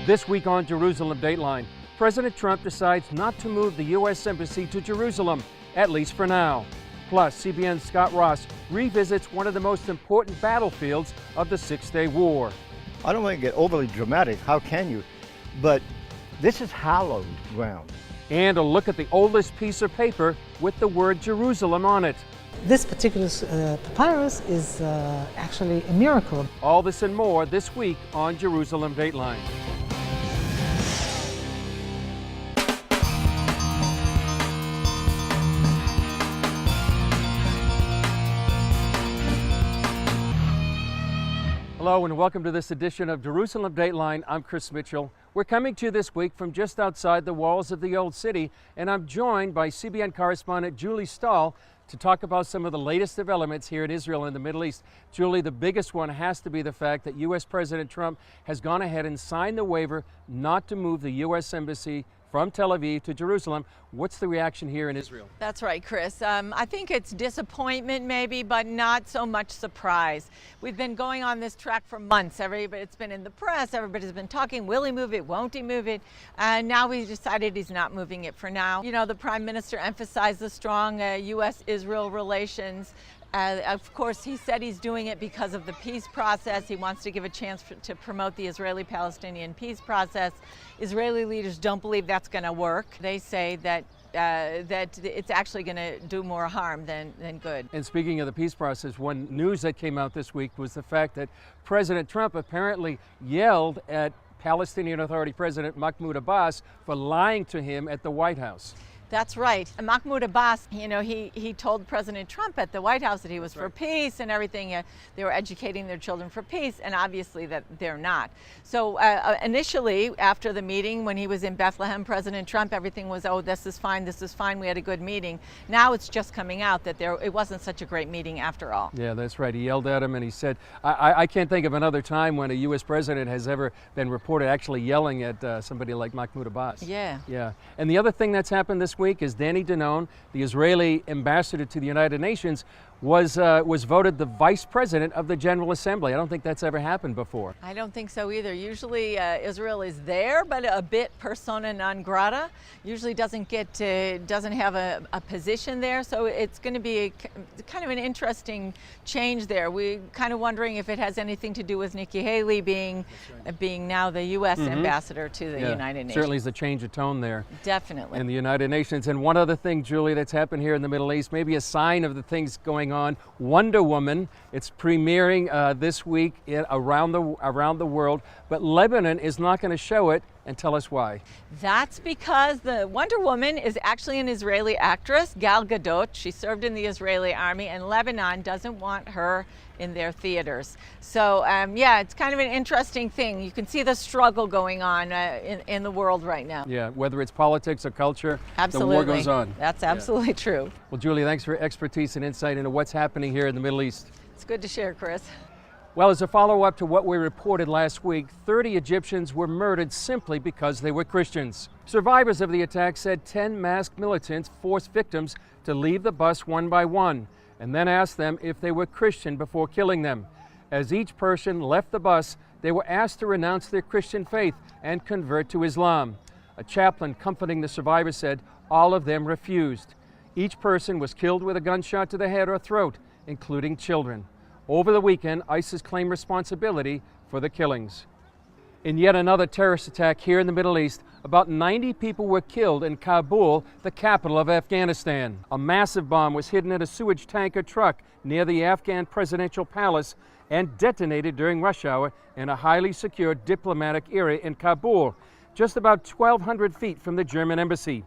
This week on Jerusalem Dateline, President Trump decides not to move the U.S. Embassy to Jerusalem, at least for now. Plus, CBN's Scott Ross revisits one of the most important battlefields of the Six-Day War. I don't want to get overly dramatic, how can you? But this is hallowed ground. And a look at the oldest piece of paper with the word Jerusalem on it. This particular papyrus is actually a miracle. All this and more this week on Jerusalem Dateline. Hello and welcome to this edition of Jerusalem Dateline. I'm Chris Mitchell. We're coming to you this week from just outside the walls of the Old City, and I'm joined by CBN correspondent Julie Stahl to talk about some of the latest developments here in Israel and the Middle East. Julie, the biggest one has to be the fact that U.S. President Trump has gone ahead and signed the waiver not to move the U.S. Embassy from Tel Aviv to Jerusalem. What's the reaction here in Israel? That's right, Chris. I think it's disappointment maybe, but not so much surprise. We've been going on this track for months. It's been in the press. Everybody's been talking, will he move it, won't he move it? And now he's decided he's not moving it for now. You know, the Prime Minister emphasized the strong U.S.-Israel relations. Of course, he said he's doing it because of the peace process. He wants to give a chance to promote the Israeli-Palestinian peace process. Israeli leaders don't believe that's going to work. They say that it's actually going to do more harm than good. And speaking of the peace process, one news that came out this week was the fact that President Trump apparently yelled at Palestinian Authority President Mahmoud Abbas for lying to him at the White House. That's right. Mahmoud Abbas, you know, he told President Trump at the White House that he was for peace and everything. They were educating their children for peace, and obviously that they're not. So initially, after the meeting, when he was in Bethlehem, President Trump, everything was, oh, this is fine, we had a good meeting. Now it's just coming out that it wasn't such a great meeting after all. Yeah, that's right. He yelled at him and he said, I can't think of another time when a U.S. president has ever been reported actually yelling at somebody like Mahmoud Abbas. Yeah. Yeah. And the other thing that's happened this week is Danny Danon, the Israeli ambassador to the United Nations, was voted the vice president of the General Assembly. I don't think that's ever happened before. I don't think so either. Usually Israel is there, but a bit persona non grata. Usually doesn't have a position there. So it's going to be kind of an interesting change there. We're kind of wondering if it has anything to do with Nikki Haley being now the U.S. ambassador to the United Nations. Certainly is a change of tone there. Definitely. In the United Nations. And one other thing, Julie, that's happened here in the Middle East, maybe a sign of the things going on. Wonder Woman, it's premiering this week around the world, but Lebanon is not going to show it, and tell us why. That's because the Wonder Woman is actually an Israeli actress, Gal Gadot. She served in the Israeli army, and Lebanon doesn't want her in their theaters. So yeah, it's kind of an interesting thing. You can see the struggle going on in the world right now. Yeah, whether it's politics or culture, absolutely. The war goes on. That's absolutely true. Well, Julie, thanks for your expertise and insight into what's happening here in the Middle East. It's good to share, Chris. Well, as a follow-up to what we reported last week, 30 Egyptians were murdered simply because they were Christians. Survivors of the attack said 10 masked militants forced victims to leave the bus one by one and then asked them if they were Christian before killing them. As each person left the bus, they were asked to renounce their Christian faith and convert to Islam. A chaplain comforting the survivors said all of them refused. Each person was killed with a gunshot to the head or throat, including children. Over the weekend, ISIS claimed responsibility for the killings. In yet another terrorist attack here in the Middle East, about 90 people were killed in Kabul, the capital of Afghanistan. A massive bomb was hidden in a sewage tanker truck near the Afghan presidential palace and detonated during rush hour in a highly secure diplomatic area in Kabul, just about 1,200 feet from the German embassy.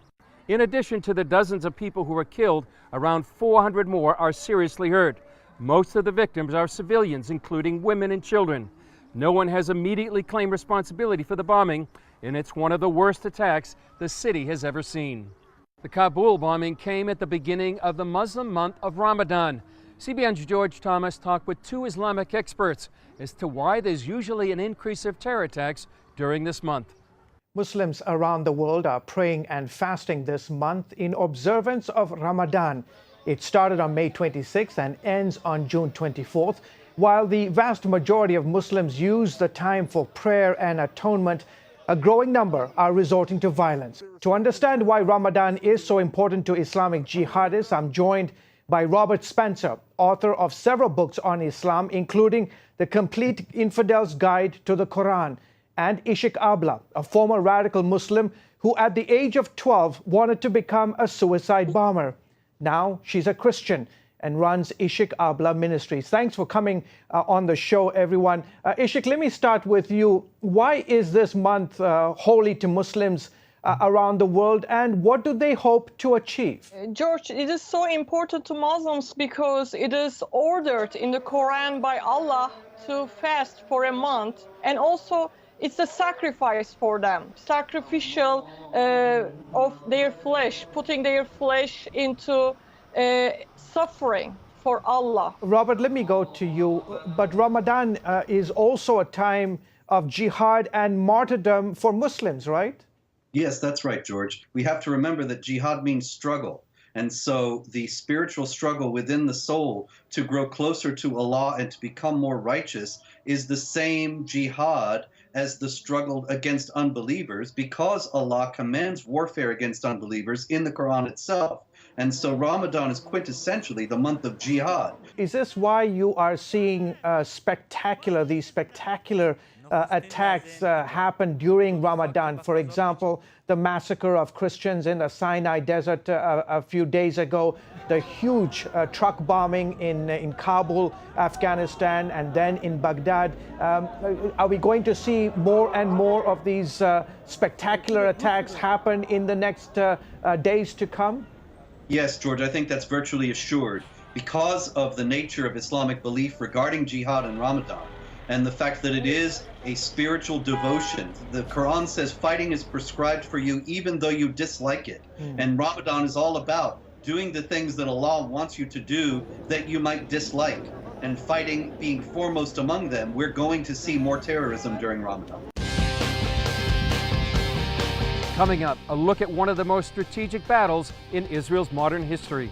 In addition to the dozens of people who were killed, around 400 more are seriously hurt. Most of the victims are civilians, including women and children. No one has immediately claimed responsibility for the bombing, and it's one of the worst attacks the city has ever seen. The Kabul bombing came at the beginning of the Muslim month of Ramadan. CBN's George Thomas talked with two Islamic experts as to why there's usually an increase of terror attacks during this month. Muslims around the world are praying and fasting this month in observance of Ramadan. It started on May 26th and ends on June 24th. While the vast majority of Muslims use the time for prayer and atonement, a growing number are resorting to violence. To understand why Ramadan is so important to Islamic jihadists, I'm joined by Robert Spencer, author of several books on Islam, including The Complete Infidel's Guide to the Quran, and Ishik Abla, a former radical Muslim who at the age of 12 wanted to become a suicide bomber. Now she's a Christian and runs Ishik Abla Ministries. Thanks for coming on the show, everyone. Ishik, let me start with you. Why is this month holy to Muslims around the world, and what do they hope to achieve? George, it is so important to Muslims because it is ordered in the Quran by Allah to fast for a month, and also it's a sacrifice for them, sacrificial of their flesh, putting their flesh into suffering for Allah. Robert, let me go to you. But Ramadan is also a time of jihad and martyrdom for Muslims, right? Yes, that's right, George. We have to remember that jihad means struggle. And so the spiritual struggle within the soul to grow closer to Allah and to become more righteous is the same jihad as the struggle against unbelievers, because Allah commands warfare against unbelievers in the Quran itself. And so Ramadan is quintessentially the month of jihad. Is this why you are seeing these spectacular attacks happen during Ramadan? For example, the massacre of Christians in the Sinai Desert a few days ago, the huge truck bombing in Kabul, Afghanistan, and then in Baghdad. Are we going to see more and more of these spectacular attacks happen in the next days to come? Yes, George, I think that's virtually assured because of the nature of Islamic belief regarding jihad and Ramadan, and the fact that it is a spiritual devotion. The Quran says fighting is prescribed for you even though you dislike it. And Ramadan is all about doing the things that Allah wants you to do that you might dislike, and fighting being foremost among them. We're going to see more terrorism during Ramadan. Coming up, a look at one of the most strategic battles in Israel's modern history.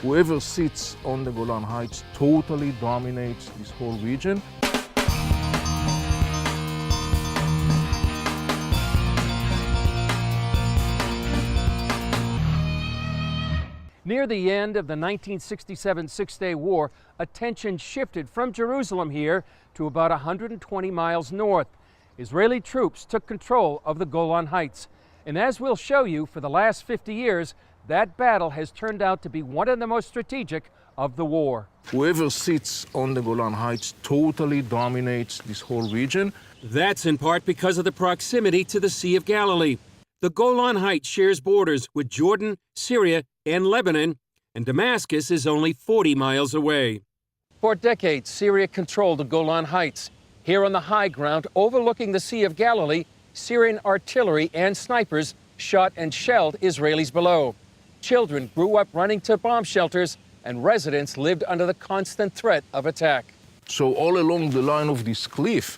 Whoever sits on the Golan Heights totally dominates this whole region. Near the end of the 1967 Six-Day War, attention shifted from Jerusalem here to about 120 miles north. Israeli troops took control of the Golan Heights. And as we'll show you, for the last 50 years, that battle has turned out to be one of the most strategic of the war. Whoever sits on the Golan Heights totally dominates this whole region. That's in part because of the proximity to the Sea of Galilee. The Golan Heights shares borders with Jordan, Syria, and Lebanon, and Damascus is only 40 miles away. For decades, Syria controlled the Golan Heights. Here on the high ground overlooking the Sea of Galilee, Syrian artillery and snipers shot and shelled Israelis below. Children grew up running to bomb shelters, and residents lived under the constant threat of attack. So all along the line of this cliff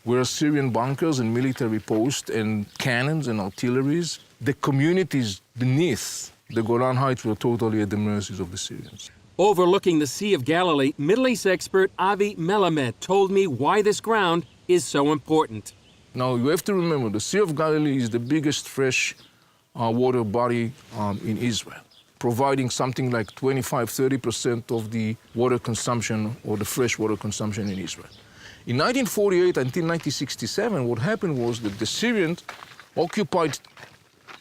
were Syrian bunkers and military posts and cannons and artilleries. The communities beneath the Golan Heights were totally at the mercies of the Syrians. Overlooking the Sea of Galilee, Middle East expert Avi Melamed told me why this ground is so important. Now, you have to remember, the Sea of Galilee is the biggest fresh water body in Israel, providing something like 25–30% of the water consumption or the fresh water consumption in Israel. In 1948 until 1967, what happened was that the Syrians occupied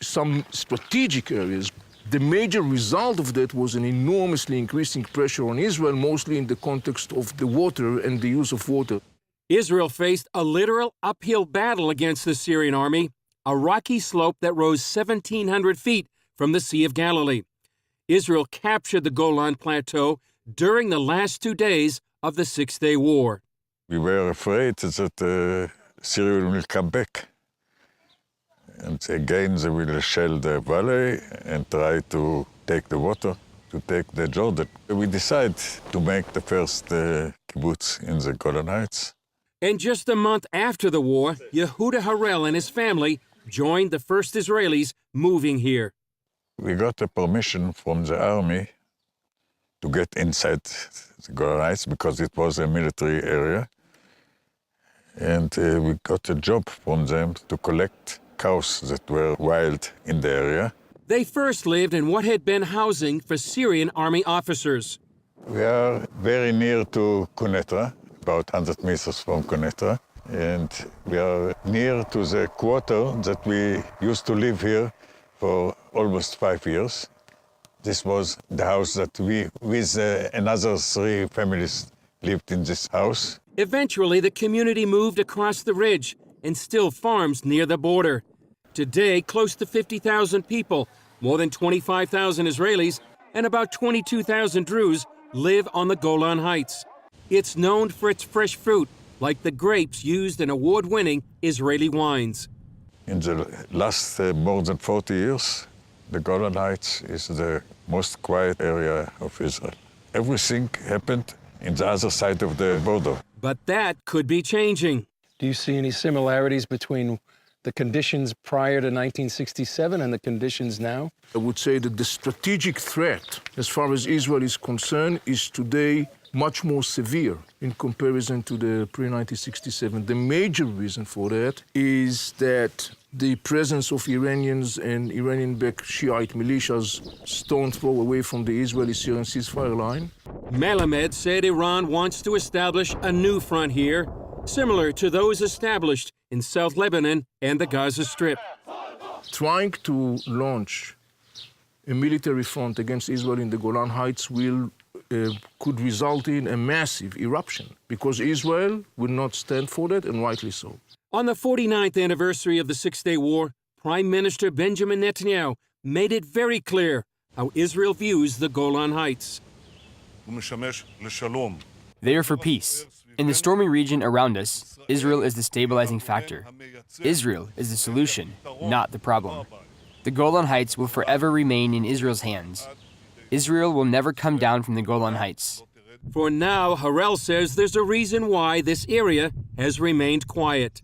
some strategic areas. The major result of that was an enormously increasing pressure on Israel, mostly in the context of the water and the use of water. Israel faced a literal uphill battle against the Syrian army, a rocky slope that rose 1,700 feet from the Sea of Galilee. Israel captured the Golan Plateau during the last 2 days of the Six-Day War. We were afraid that Syria will come back. And again, they will shell the valley and try to take the water, to take the Jordan. We decided to make the first kibbutz in the Golan Heights. And just a month after the war, Yehuda Harel and his family joined the first Israelis moving here. We got a permission from the army to get inside the Golan Heights because it was a military area. And we got a job from them to collect cows that were wild in the area. They first lived in what had been housing for Syrian army officers. We are very near to Quneitra, about 100 meters from Quneitra. And we are near to the quarter that we used to live here for almost 5 years. This was the house that we, with another 3 families, lived in this house. Eventually, the community moved across the ridge and still farms near the border. Today, close to 50,000 people, more than 25,000 Israelis, and about 22,000 Druze live on the Golan Heights. It's known for its fresh fruit, like the grapes used in award-winning Israeli wines. In the last more than 40 years, the Golan Heights is the most quiet area of Israel. Everything happened in the other side of the border. But that could be changing. Do you see any similarities between the conditions prior to 1967 and the conditions now? I would say that the strategic threat, as far as Israel is concerned, is today much more severe in comparison to the pre-1967. The major reason for that is that the presence of Iranians and Iranian-backed Shiite militias stone's throw away from the Israeli-Syrian ceasefire line. Melamed said Iran wants to establish a new front here, similar to those established in South Lebanon and the Gaza Strip. Trying to launch a military front against Israel in the Golan Heights could result in a massive eruption, because Israel will not stand for that, and rightly so. On the 49th anniversary of the Six-Day War, Prime Minister Benjamin Netanyahu made it very clear how Israel views the Golan Heights. They are for peace. In the stormy region around us, Israel is the stabilizing factor. Israel is the solution, not the problem. The Golan Heights will forever remain in Israel's hands. Israel will never come down from the Golan Heights. For now, Harel says there's a reason why this area has remained quiet.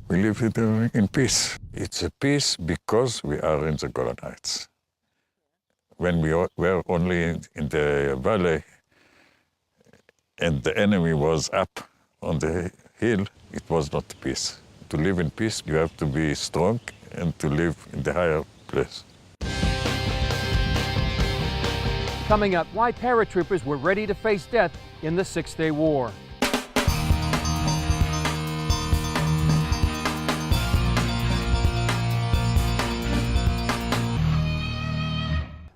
We live here in peace. It's a peace because we are in the Golan Heights. When we were only in the valley and the enemy was up on the hill, it was not peace. To live in peace, you have to be strong and to live in the higher place. Coming up, why paratroopers were ready to face death in the Six-Day War.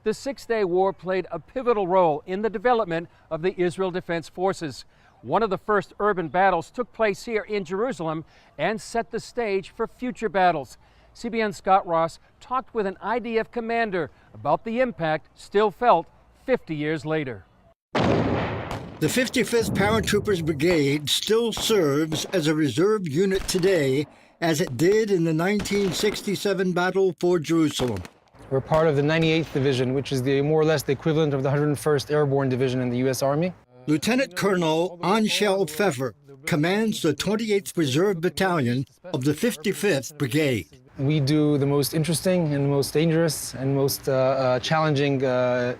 The Six-Day War played a pivotal role in the development of the Israel Defense Forces. One of the first urban battles took place here in Jerusalem and set the stage for future battles. CBN's Scott Ross talked with an IDF commander about the impact still felt 50 years later. The 55th Paratroopers Brigade still serves as a reserve unit today, as it did in the 1967 battle for Jerusalem. We're part of the 98th Division, which is more or less the equivalent of the 101st Airborne Division in the U.S. Army. Lieutenant Colonel Anshel Pfeffer commands the 28th Reserve Battalion of the 55th Brigade. We do the most interesting and most dangerous and most challenging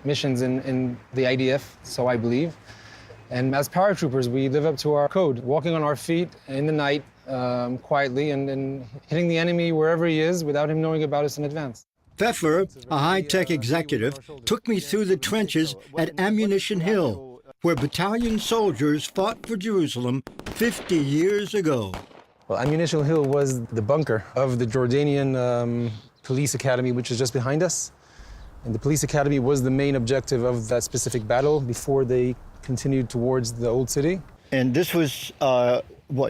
missions in the IDF, so I believe. And as paratroopers, we live up to our code, walking on our feet in the night quietly and hitting the enemy wherever he is without him knowing about us in advance. Pfeffer, a high-tech executive, took me through the trenches at Ammunition Hill, where battalion soldiers fought for Jerusalem 50 years ago. Well, Ammunition Hill was the bunker of the Jordanian police academy, which is just behind us. And the police academy was the main objective of that specific battle before they continued towards the old city. And this was,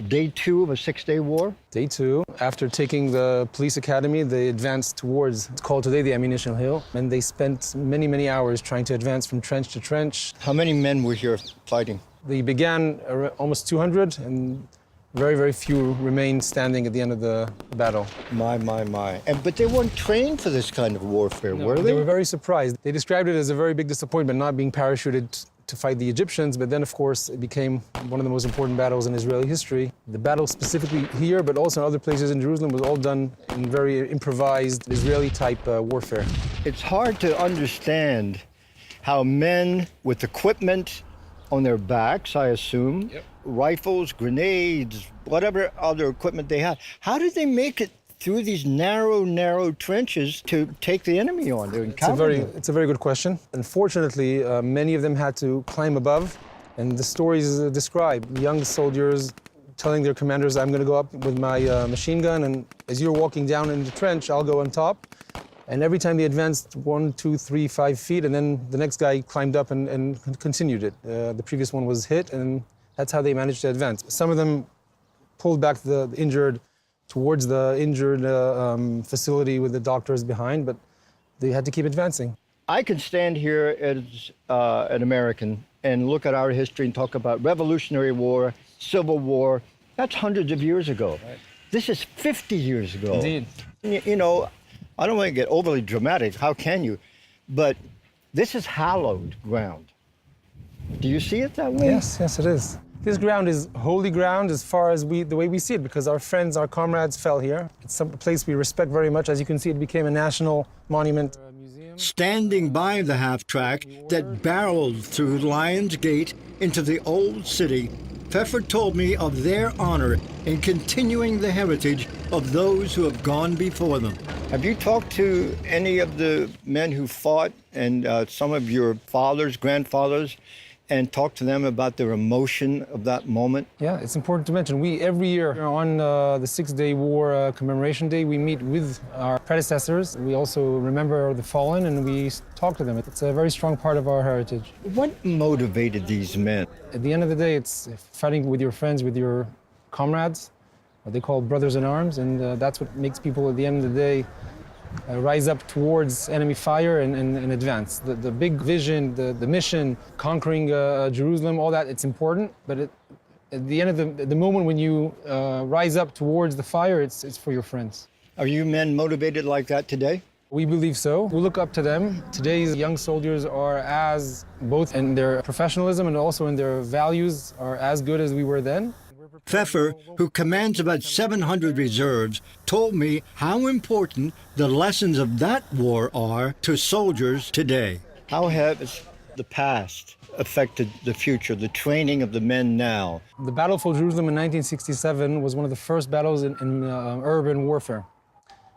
day 2 of a 6-day war? Day 2. After taking the police academy, they advanced towards, it's called today the Ammunition Hill, and they spent many, many hours trying to advance from trench to trench. How many men were here fighting? They began almost 200, and very, very few remained standing at the end of the battle. My. But they weren't trained for this kind of warfare, were they? They were very surprised. They described it as a very big disappointment not being parachuted to fight the Egyptians, but then, of course, it became one of the most important battles in Israeli history. The battle specifically here, but also in other places in Jerusalem, was all done in very improvised Israeli-type warfare. It's hard to understand how men with equipment on their backs, I assume. Yep. Rifles, grenades, whatever other equipment they had. How did they make it through these narrow trenches to take the enemy on, to encounter them? It's a very good question. Unfortunately, many of them had to climb above, and the stories describe young soldiers telling their commanders, I'm going to go up with my machine gun, and as you're walking down in the trench, I'll go on top. And every time they advanced 1, 2, 3, 5 feet, and then the next guy climbed up and continued it. The previous one was hit, and that's how they managed to advance. Some of them pulled back the injured towards the injured facility with the doctors behind, but they had to keep advancing. I can stand here as an American and look at our history and talk about Revolutionary War, Civil War. That's hundreds of years ago. Right. This is 50 years ago. Indeed. You know, I don't want to get overly dramatic. How can you? But this is hallowed ground. Do you see it that way? Yes, it is. This ground is holy ground as far as the way we see it, because our friends, our comrades fell here. It's a place we respect very much. As you can see, it became a national monument. Standing by the half-track that barreled through Lion's Gate into the old city, Pfeffer told me of their honor in continuing the heritage of those who have gone before them. Have you talked to any of the men who fought and some of your fathers, grandfathers, and talk to them about their emotion of that moment? Yeah, it's important to mention. We, every year on the Six-Day War Commemoration Day, we meet with our predecessors. We also remember the fallen and we talk to them. It's a very strong part of our heritage. What motivated these men? At the end of the day, it's fighting with your friends, with your comrades, what they call brothers in arms, and that's what makes people at the end of the day rise up towards enemy fire and advance. The big vision, the mission, conquering Jerusalem, all that, it's important, but at the end of the moment when you rise up towards the fire, it's for your friends. Are you men motivated like that today? We believe so. We look up to them. Today's young soldiers are as, both in their professionalism and also in their values, are as good as we were then. Pfeffer, who commands about 700 reserves, told me how important the lessons of that war are to soldiers today. How has the past affected the future, the training of the men now? The Battle for Jerusalem in 1967 was one of the first battles in urban warfare.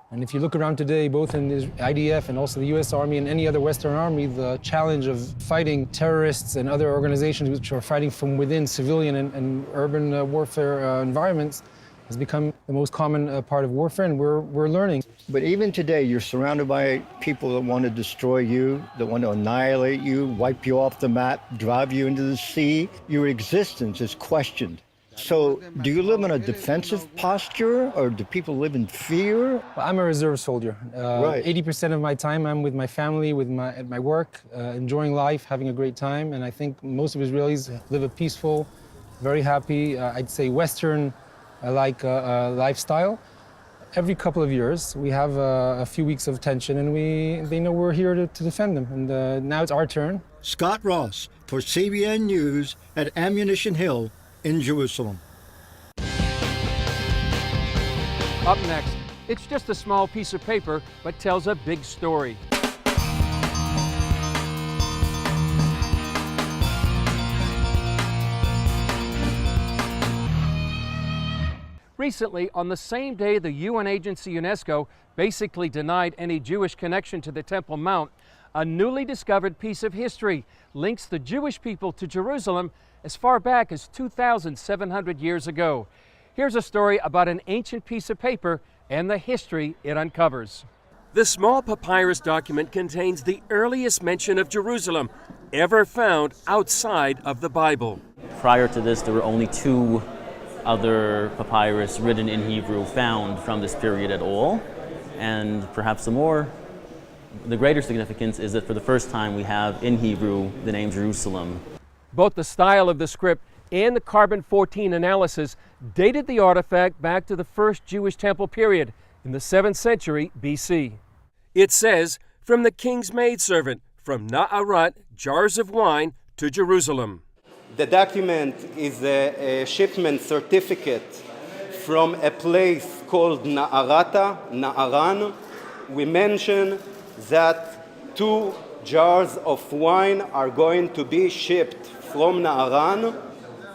And if you look around today, both in the IDF and also the US Army and any other Western army, the challenge of fighting terrorists and other organizations which are fighting from within civilian and urban warfare environments has become the most common part of warfare, and we're learning. But even today, you're surrounded by people that want to destroy you, that want to annihilate you, wipe you off the map, drive you into the sea. Your existence is questioned. So do you live in a defensive posture, or do people live in fear? Well, I'm a reserve soldier. Right. 80% of my time I'm with my family, at my work, enjoying life, having a great time. And I think most of Israelis live a peaceful, very happy, I'd say Western lifestyle. Every couple of years, we have a few weeks of tension, and they know we're here to defend them. And now it's our turn. Scott Ross for CBN News at Ammunition Hill in Jerusalem. Up next, it's just a small piece of paper, but tells a big story. Recently, on the same day the UN agency UNESCO basically denied any Jewish connection to the Temple Mount, a newly discovered piece of history links the Jewish people to Jerusalem as far back as 2,700 years ago. Here's a story about an ancient piece of paper and the history it uncovers. The small papyrus document contains the earliest mention of Jerusalem ever found outside of the Bible. Prior to this, there were only 2 other papyrus written in Hebrew found from this period at all. And perhaps the greater significance is that for the first time we have in Hebrew the name Jerusalem. Both the style of the script and the carbon-14 analysis dated the artifact back to the first Jewish temple period in the 7th century BC. It says, from the king's maidservant, from Na'arat, jars of wine, to Jerusalem. The document is a shipment certificate from a place called Na'aran. We mention that 2 jars of wine are going to be shipped from Na'aran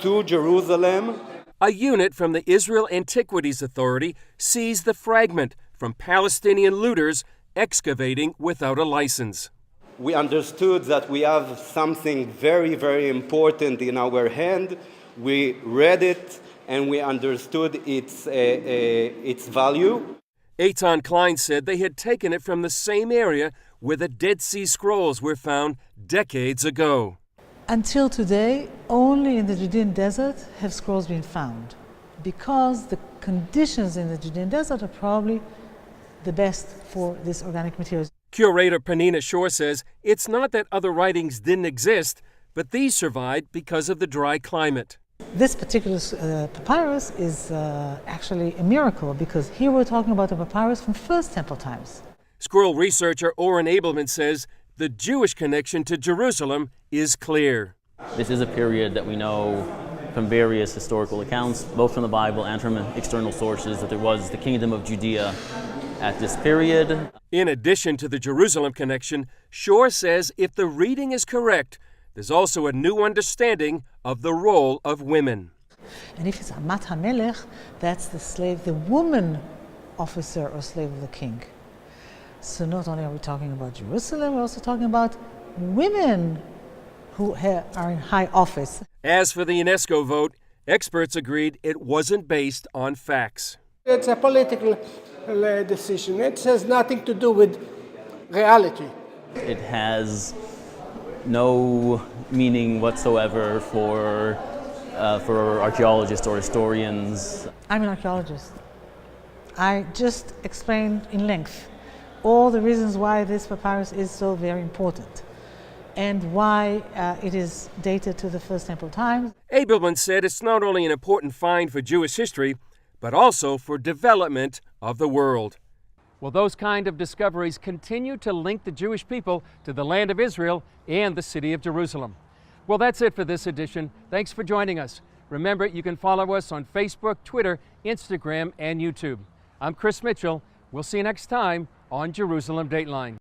to Jerusalem. A unit from the Israel Antiquities Authority seized the fragment from Palestinian looters excavating without a license. We understood that we have something very, very important in our hand. We read it and we understood its value. Eitan Klein said they had taken it from the same area where the Dead Sea Scrolls were found decades ago. Until today, only in the Judean desert have scrolls been found, because the conditions in the Judean desert are probably the best for this organic material. Curator Panina Shore says it's not that other writings didn't exist, but these survived because of the dry climate. This particular papyrus is actually a miracle, because here we're talking about a papyrus from First Temple times. Scroll researcher Oren Abelman says the Jewish connection to Jerusalem is clear. This is a period that we know from various historical accounts, both from the Bible and from external sources, that there was the kingdom of Judea at this period. In addition to the Jerusalem connection, Shore says if the reading is correct, there's also a new understanding of the role of women. And if it's Amat HaMelech, that's the slave, the woman officer or slave of the king. So not only are we talking about Jerusalem, we're also talking about women who are in high office. As for the UNESCO vote, experts agreed it wasn't based on facts. It's a political decision. It has nothing to do with reality. It has no meaning whatsoever for archaeologists or historians. I'm an archaeologist. I just explained in length all the reasons why this papyrus is so very important and why it is dated to the First Temple times. Abelman said it's not only an important find for Jewish history, but also for development of the world. Well, those kind of discoveries continue to link the Jewish people to the land of Israel and the city of Jerusalem. Well, that's it for this edition. Thanks for joining us. Remember, you can follow us on Facebook, Twitter, Instagram, and YouTube. I'm Chris Mitchell. We'll see you next time on Jerusalem Dateline.